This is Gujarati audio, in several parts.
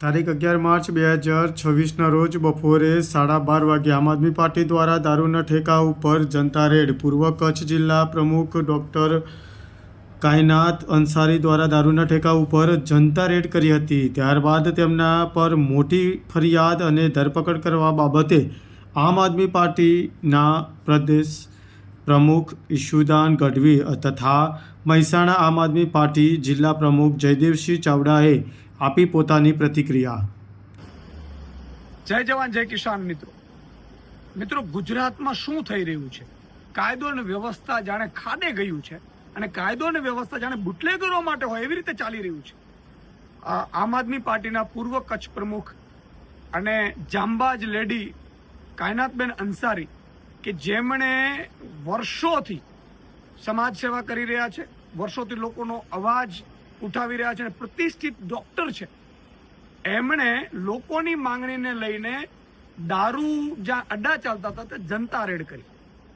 તારીખ 11 માર્ચ 2026ના રોજ બપોરે 12:30 વાગે આમ આદમી પાર્ટી દ્વારા દારૂના ઠેકા ઉપર જનતા રેડ. પૂર્વ કચ્છ જિલ્લા પ્રમુખ ડૉક્ટર કાયનાત અંસારી દ્વારા દારૂના ઠેકા ઉપર જનતા રેડ કરી હતી. ત્યારબાદ તેમના પર મોટી ફરિયાદ અને ધરપકડ કરવા બાબતે આમ આદમી પાર્ટીના પ્રદેશ પ્રમુખ ઈશુદાન ગઢવી તથા મહેસાણા આમ આદમી પાર્ટી જિલ્લા પ્રમુખ જયદેવસિંહ ચાવડાએ આપી પોતાની પ્રતિક્રિયા. જય જવાન જય કિસાન. મિત્રો ગુજરાતમાં શું થઈ રહ્યું છે? કાયદો અને વ્યવસ્થા જાણે ખાડે ગયું છે અને કાયદો અને વ્યવસ્થા જાણે બુટલેગરો માટે હોય એવી રીતે ચાલી રહ્યું છે. આમ આદમી પાર્ટીના પૂર્વ કચ્છ પ્રમુખ અને જાંબાજ લેડી કાયનાતબેન અંસારી કે જેમણે વર્ષોથી સમાજ સેવા કરી રહ્યા છે, વર્ષોથી લોકોનો અવાજ ઉઠાવી રહ્યા છે અને પ્રતિષ્ઠિત ડોક્ટર છે, એમણે લોકોની માંગણીને લઈને દારૂ જ્યાં અડ્ડા ચાલતા હતા તે જનતા રેડ કરી.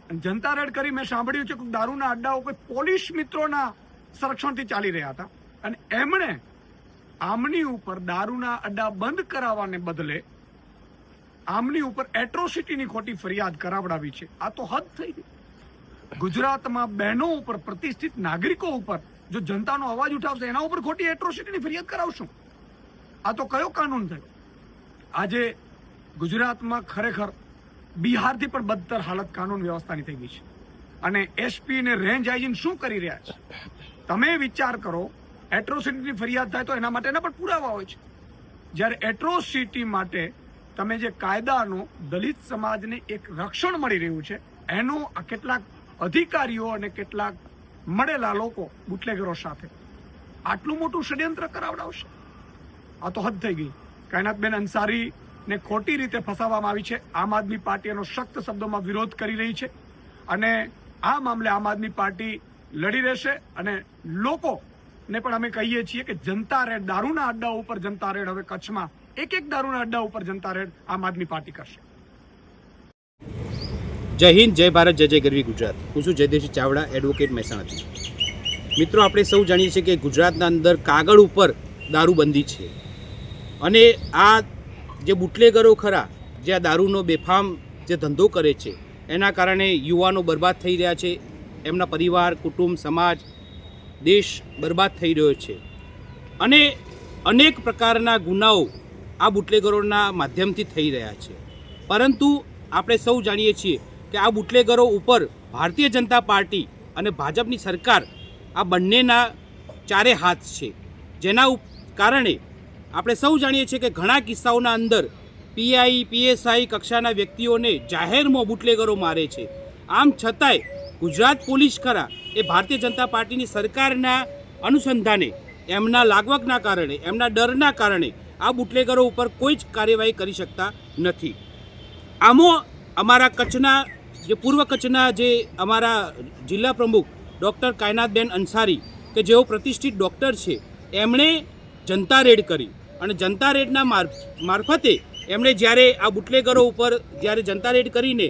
અને જનતા રેડ કરી મેં સાંભળ્યું છે કે દારૂના અડ્ડાઓ કોઈ પોલીસ મિત્રોના સંરક્ષણથી ચાલી રહ્યા હતા અને એમણે આમની ઉપર દારૂના અડ્ડા બંધ કરાવવાને બદલે આમની ઉપર એટ્રોસિટીની ખોટી ફરિયાદ કરાવડાવી છે. આ તો હદ થઈ ગઈ. ગુજરાતમાં બહેનો ઉપર, પ્રતિષ્ઠિત નાગરિકો ઉપર જો જનતાનો અવાજ ઉઠાવશે એના ઉપર ખોટી એટ્રોસિટીની ફરિયાદ કરાવશું. આ તો કયો કાનૂન થયો? આજે ગુજરાતમાં ખરેખર બિહારથી પણ બદતર હાલત કાનૂન વ્યવસ્થાની થઈ ગઈ છે અને એસપી અને રેન્જ આઈજી શું કરી રહ્યા છે તમે વિચાર કરો. એટ્રોસિટીની ફરિયાદ થાય તો એના માટેના પણ પુરાવા હોય છે. જ્યારે એટ્રોસિટી માટે તમે જે કાયદાનો દલિત સમાજને એક રક્ષણ મળી રહ્યું છે એનો આ કેટલાક અધિકારીઓ અને કેટલાક મળેલા લોકો બુટલેગરો સાથે આટલું મોટું ષડયંત્ર કરાવડાવશે. આ તો હદ થઈ ગઈ. કાયનાતબેન અંસારીને ખોટી રીતે ફસાવવામાં આવી છે. આમ આદમી પાર્ટી એનો સખ્ત શબ્દોમાં વિરોધ કરી રહી છે અને આ મામલે આમ આદમી પાર્ટી લડી રહેશે અને લોકોને પણ અમે કહીએ છીએ કે જનતા રેડ, દારૂના અડ્ડાઓ ઉપર જનતા રેડ, હવે કચ્છમાં એક દારૂના અડ્ડા ઉપર જનતા રેડ આમ આદમી પાર્ટી કરશે. જય હિન્દ, જય ભારત, જય જય ગરવી ગુજરાત. હું છું જયદેવસિંહ ચાવડા, એડવોકેટ મહેસાણાથી. મિત્રો, આપણે સૌ જાણીએ છીએ કે ગુજરાતના અંદર કાગળ ઉપર દારૂબંધી છે અને આ જે બુટલેગરો ખરા, જે આ દારૂનો બેફામ જે ધંધો કરે છે એના કારણે યુવાનો બરબાદ થઈ રહ્યા છે. એમના પરિવાર, કુટુંબ, સમાજ, દેશ બરબાદ થઈ રહ્યો છે અને અનેક પ્રકારના ગુનાઓ આ બુટલેગરોના માધ્યમથી થઈ રહ્યા છે. પરંતુ આપણે સૌ જાણીએ છીએ કે આ બુટલેગરો ઉપર ભારતીય જનતા પાર્ટી અને ભાજપની સરકાર આ બંનેના ચારે હાથ છે. જેના કારણે આપણે સૌ જાણીએ છીએ કે ઘણા કિસ્સાઓના અંદર પીઆઈ, પીએસઆઈ કક્ષાના વ્યક્તિઓને જાહેરમાં બુટલેગરો મારે છે. આમ છતાંય ગુજરાત પોલીસ ખરા એ ભારતીય જનતા પાર્ટીની સરકારના અનુસંધાને એમના લાગવગના કારણે, એમના ડરના કારણે આ બુટલેગરો ઉપર કોઈ જ કાર્યવાહી કરી શકતા નથી. આમાં અમારા કચ્છના જે પૂર્વ કચ્છના જે અમારા જિલ્લા પ્રમુખ ડૉક્ટર કાયનાતબેન અંસારી કે જેઓ પ્રતિષ્ઠિત ડૉક્ટર છે, એમણે જનતા રેડ કરી અને જનતા રેડના મારફતે એમણે જ્યારે આ બુટલેગરો ઉપર જ્યારે જનતા રેડ કરીને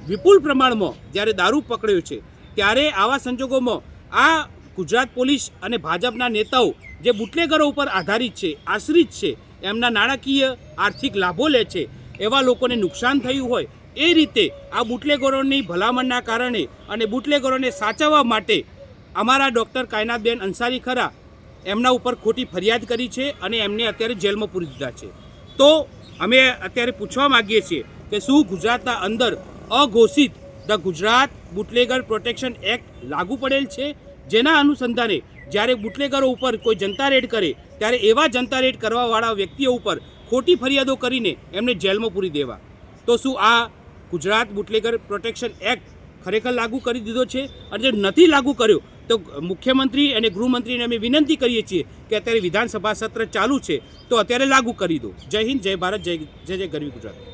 વિપુલ પ્રમાણમાં જ્યારે દારૂ પકડ્યો છે, ત્યારે આવા સંજોગોમાં આ ગુજરાત પોલીસ અને ભાજપના નેતાઓ જે બુટલેગરો ઉપર આધારિત છે, આશ્રિત છે, એમના નાણાકીય આર્થિક લાભો લે છે, એવા લોકોને નુકસાન થયું હોય એ રીતે આ બુટલેગરોની ભલામણના કારણે અને બુટલેગરોને સાચવવા માટે અમારા ડૉક્ટર કાયનાતબેન અંસારી ખરા એમના ઉપર ખોટી ફરિયાદ કરી છે અને એમને અત્યારે જેલમાં પૂરી દીધા છે. તો અમે અત્યારે પૂછવા માગીએ છીએ કે શું ગુજરાતના અંદર અઘોષિત the Gujarat bootlegger protection act લાગુ પડેલ છે, જેના અનુસંધાને જ્યારે બુટલેગરો ઉપર કોઈ જનતા રેડ કરે ત્યારે એવા જનતા રેડ કરવાવાળા વ્યક્તિઓ ઉપર ખોટી ફરિયાદો કરીને એમને જેલમાં પૂરી દેવા. તો શું આ ગુજરાત બુટલેગર પ્રોટેક્શન એક્ટ ખરેખર લાગુ કરી દીધો છે? અને જો નથી લાગુ કર્યો તો મુખ્યમંત્રી અને ગૃહમંત્રીને અમે વિનંતી કરીએ છીએ કે અત્યારે વિધાનસભા સત્ર ચાલુ છે તો અત્યારે લાગુ કરી દો. જય હિન્દ, જય ભારત, જય જય ગરવી ગુજરાત.